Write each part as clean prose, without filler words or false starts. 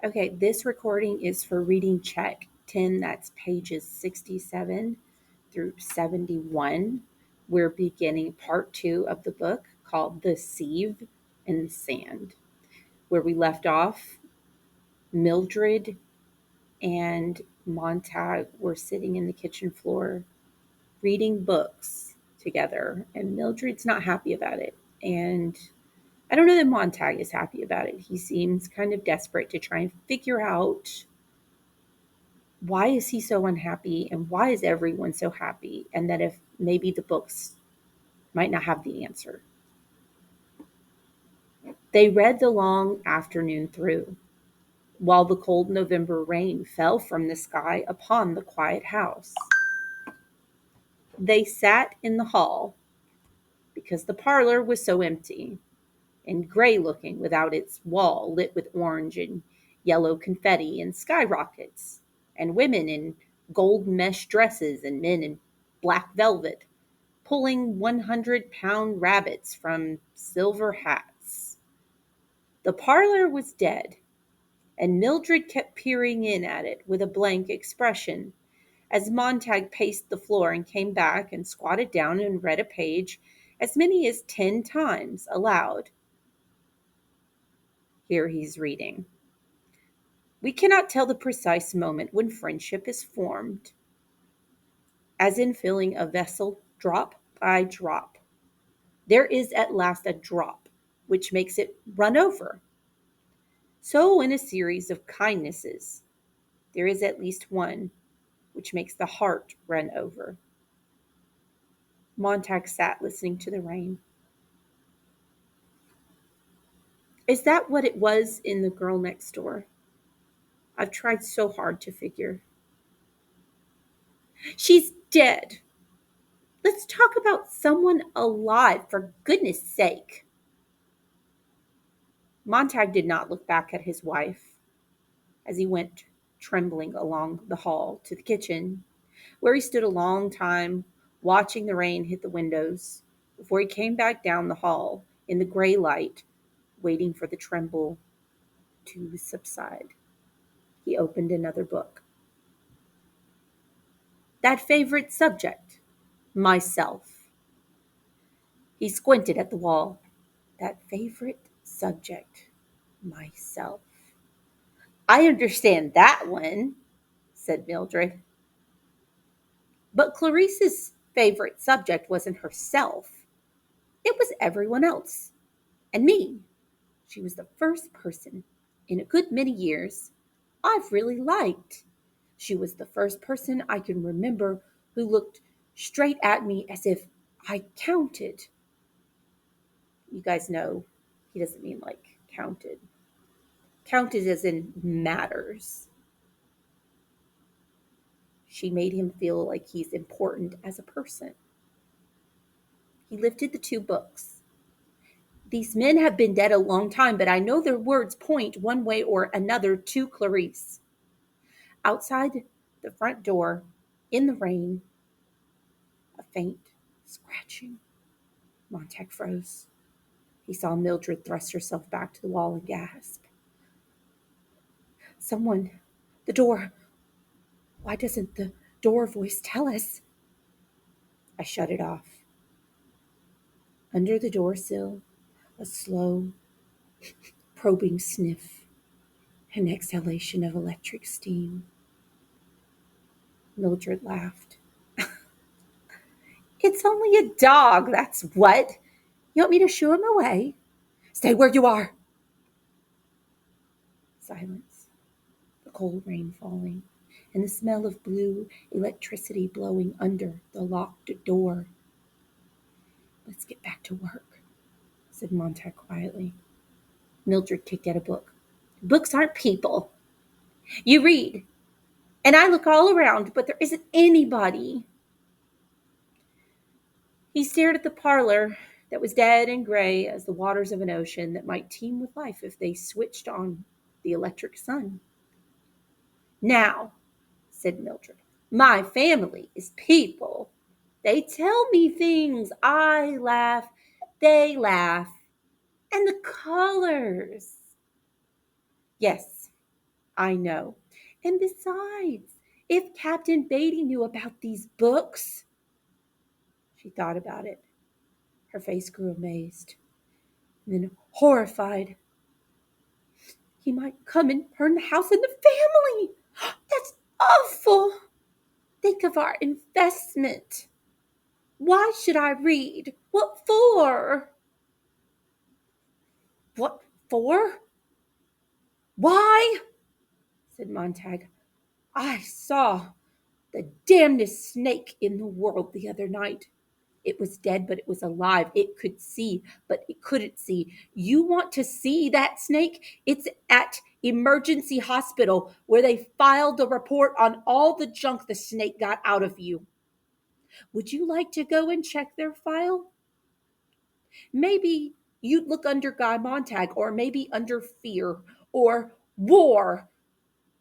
Okay, this recording is for reading check 10, that's pages 67 through 71. We're beginning part 2 of the book called The Sieve in the Sand. Where we left off, Mildred and Montag were sitting in the kitchen floor reading books together, and Mildred's not happy about it. And I don't know that Montag is happy about it. He seems kind of desperate to try and figure out why is he so unhappy and why is everyone so happy, and that if maybe the books might not have the answer. They read the long afternoon through, while the cold November rain fell from the sky upon the quiet house. They sat in the hall because the parlor was so empty and gray looking without its wall lit with orange and yellow confetti and skyrockets, and women in gold mesh dresses and men in black velvet, pulling 100-pound rabbits from silver hats. The parlor was dead, and Mildred kept peering in at it with a blank expression as Montag paced the floor and came back and squatted down and read a page as many as 10 times aloud. Here he's reading. We cannot tell the precise moment when friendship is formed, as in filling a vessel drop by drop. There is at last a drop which makes it run over. So, in a series of kindnesses, there is at least one which makes the heart run over. Montag sat listening to the rain. Is that what it was in The Girl Next Door? I've tried so hard to figure. She's dead. Let's talk about someone alive, for goodness sake. Montag did not look back at his wife as he went trembling along the hall to the kitchen, where he stood a long time watching the rain hit the windows before he came back down the hall in the gray light, waiting for the tremble to subside. He opened another book. That favorite subject, myself. He squinted at the wall. That favorite subject, myself. I understand that one, said Mildred. But Clarice's favorite subject wasn't herself. It was everyone else. And me. She was the first person in a good many years I've really liked. She was the first person I can remember who looked straight at me as if I counted. You guys know he doesn't mean like counted. Counted as in matters. She made him feel like he's important as a person. He lifted the two books. These men have been dead a long time, but I know their words point one way or another to Clarice. Outside the front door, in the rain, a faint scratching. Montag froze. He saw Mildred thrust herself back to the wall and gasp. Someone, the door. Why doesn't the door voice tell us? I shut it off. Under the door sill, a slow, probing sniff, an exhalation of electric steam. Mildred laughed. It's only a dog, that's what. You want me to shoo him away? Stay where you are. Silence. The cold rain falling, and the smell of blue electricity blowing under the locked door. Let's get back to work, said Montag quietly. Mildred kicked at a book. Books aren't people. You read, and I look all around, but there isn't anybody. He stared at the parlor that was dead and gray as the waters of an ocean that might teem with life if they switched on the electric sun. Now, said Mildred, my family is people. They tell me things. I laugh. They laugh. And the colors. Yes, I know. And besides, if Captain Beatty knew about these books. She thought about it. Her face grew amazed, and then horrified. He might come and burn the house and the family. That's awful. Think of our investment. Why should I read? What for? What for? Why? Said Montag. I saw the damnedest snake in the world the other night. It was dead, but it was alive. It could see, but it couldn't see. You want to see that snake? It's at emergency hospital where they filed a report on all the junk the snake got out of you. Would you like to go and check their file? Maybe you'd look under Guy Montag, or maybe under fear or war.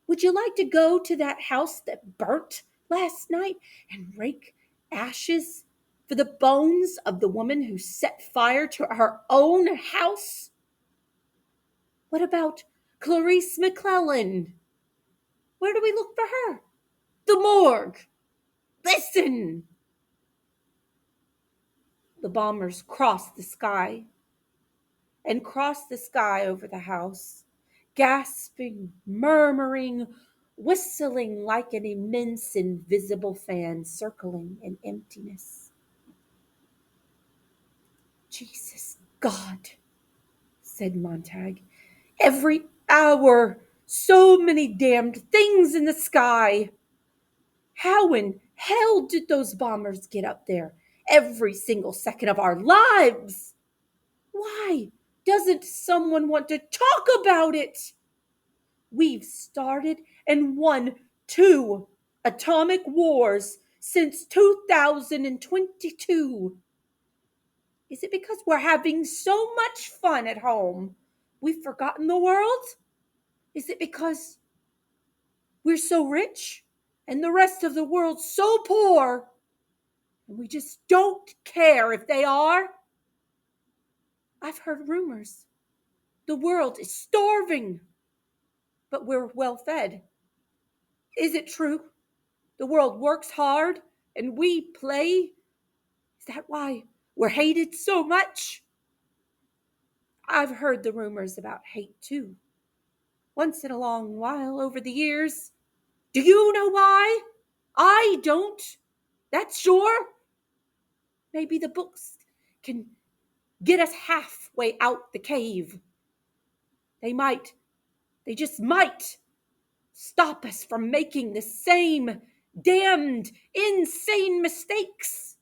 Would you like to go to that house that burnt last night and rake ashes for the bones of the woman who set fire to her own house? What about Clarice McClellan? Where do we look for her? The morgue. Listen! The bombers crossed the sky and crossed the sky over the house, gasping, murmuring, whistling like an immense invisible fan circling in emptiness. Jesus God, said Montag. Every hour, so many damned things in the sky. How in hell did those bombers get up there? Every single second of our lives. Why doesn't someone want to talk about it? We've started and won 2 atomic wars since 2022. Is it because we're having so much fun at home we've forgotten the world? Is it because we're so rich and the rest of the world so poor and we just don't care if they are? I've heard rumors. The world is starving, but we're well fed. Is it true? The world works hard and we play. Is that why we're hated so much? I've heard the rumors about hate too, once in a long while over the years. Do you know why? I don't. That's sure. Maybe the books can get us halfway out the cave. They just might stop us from making the same damned, insane mistakes.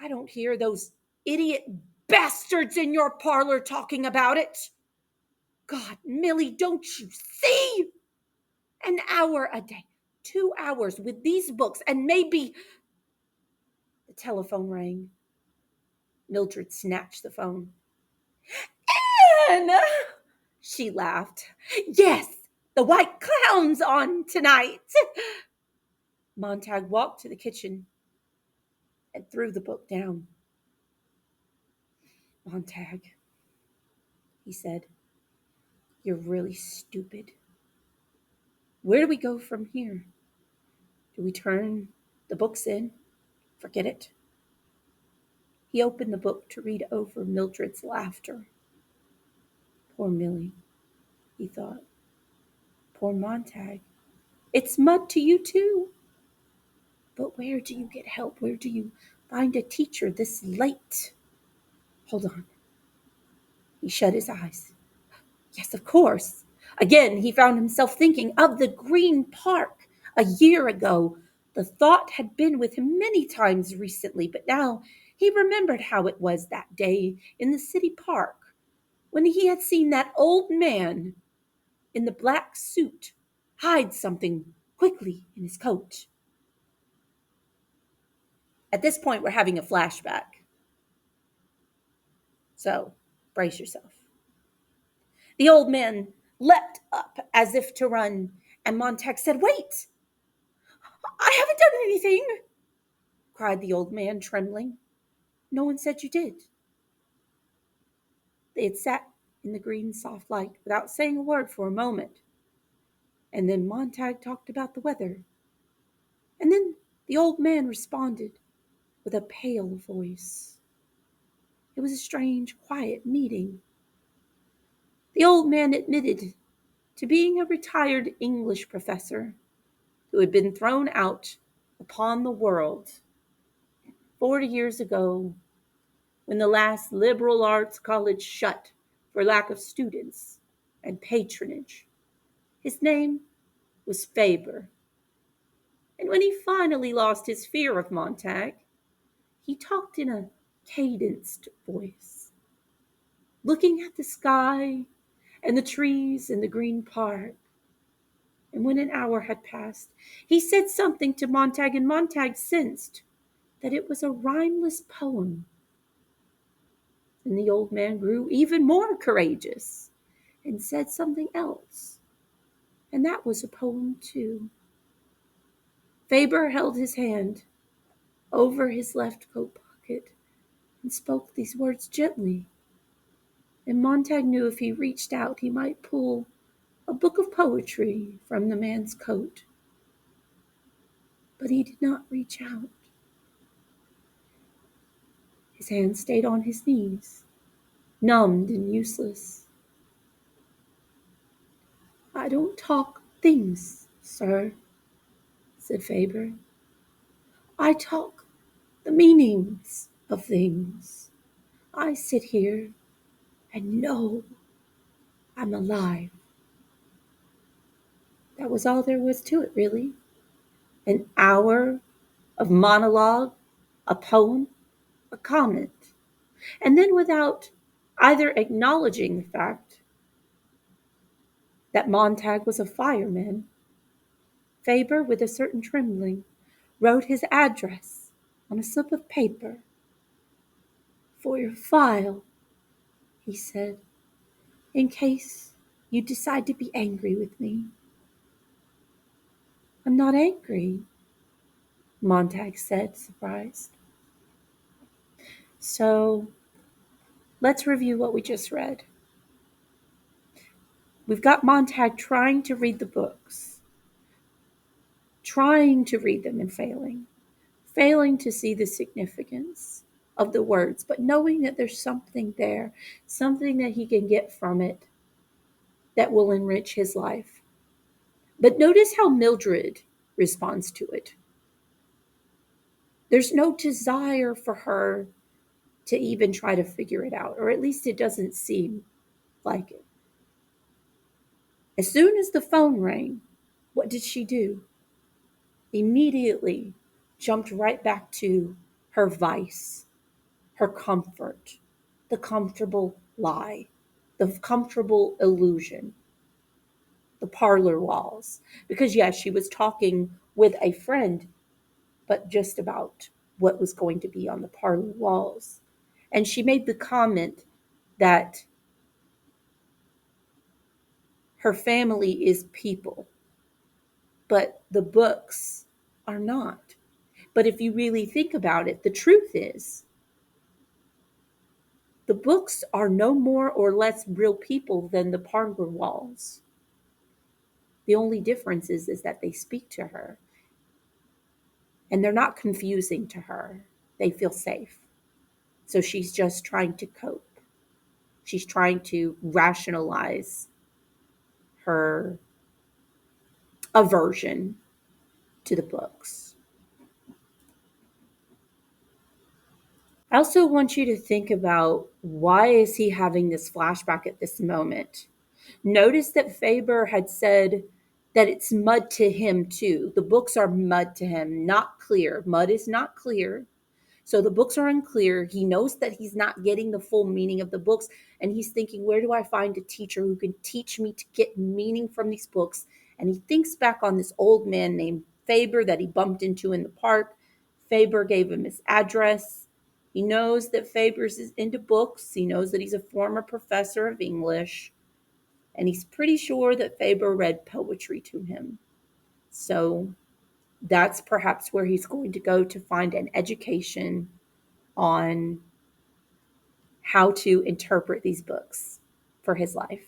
I don't hear those idiot bastards in your parlor talking about it. God, Millie, don't you see? An hour a day, 2 hours with these books, and maybe... The telephone rang. Mildred snatched the phone. Anne! She laughed. Yes, the White Clown's on tonight. Montag walked to the kitchen and threw the book down. Montag, he said, you're really stupid. Where do we go from here? Do we turn the books in? Forget it. He opened the book to read over Mildred's laughter. Poor Millie, he thought. Poor Montag. It's mud to you too. But where do you get help? Where do you find a teacher this late? Hold on. He shut his eyes. Yes, of course. Again, he found himself thinking of the Green Park a year ago. The thought had been with him many times recently, but now he remembered how it was that day in the city park when he had seen that old man in the black suit hide something quickly in his coat. At this point, we're having a flashback. So, brace yourself. The old man leapt up as if to run, and Montag said, Wait! I haven't done anything, cried the old man, trembling. No one said you did. They had sat in the green soft light without saying a word for a moment. And then Montag talked about the weather. And then the old man responded with a pale voice. It was a strange, quiet meeting. The old man admitted to being a retired English professor who had been thrown out upon the world 40 years ago when the last liberal arts college shut for lack of students and patronage. His name was Faber. And when he finally lost his fear of Montag, he talked in a cadenced voice, looking at the sky and the trees in the green park. And when an hour had passed, he said something to Montag, and Montag sensed that it was a rhymeless poem. And the old man grew even more courageous and said something else, and that was a poem too. Faber held his hand over his left coat pocket and spoke these words gently, and Montag knew if he reached out he might pull a book of poetry from the man's coat. But he did not reach out. His hand stayed on his knees, numbed and useless. I don't talk things, sir, said Faber. I talk the meanings of things. I sit here and know I'm alive. That was all there was to it, really. An hour of monologue, a poem, a comment. And then, without either acknowledging the fact that Montag was a fireman, Faber, with a certain trembling, wrote his address on a slip of paper. For your file, he said, in case you decide to be angry with me. I'm not angry, Montag said, surprised. So let's review what we just read. We've got Montag trying to read the books, trying to read them and failing to see the significance of the words, but knowing that there's something there, something that he can get from it that will enrich his life. But notice how Mildred responds to it. There's no desire for her to even try to figure it out, or at least it doesn't seem like it. As soon as the phone rang, what did she do? Immediately jumped right back to her vice, her comfort, the comfortable lie, the comfortable illusion, the parlor walls. Because, yes, she was talking with a friend, but just about what was going to be on the parlor walls. And she made the comment that her family is people, but the books are not. But if you really think about it, the truth is the books are no more or less real people than the parlor walls. The only difference is that they speak to her, and they're not confusing to her. They feel safe. So she's just trying to cope. She's trying to rationalize her aversion to the books. I also want you to think about, why is he having this flashback at this moment? Notice that Faber had said that it's mud to him too. The books are mud to him, not clear. Mud is not clear. So the books are unclear. He knows that he's not getting the full meaning of the books. And he's thinking, where do I find a teacher who can teach me to get meaning from these books? And he thinks back on this old man named Faber that he bumped into in the park. Faber gave him his address. He knows that Faber's is into books. He knows that he's a former professor of English. And he's pretty sure that Faber read poetry to him. So that's perhaps where he's going to go to find an education on how to interpret these books for his life.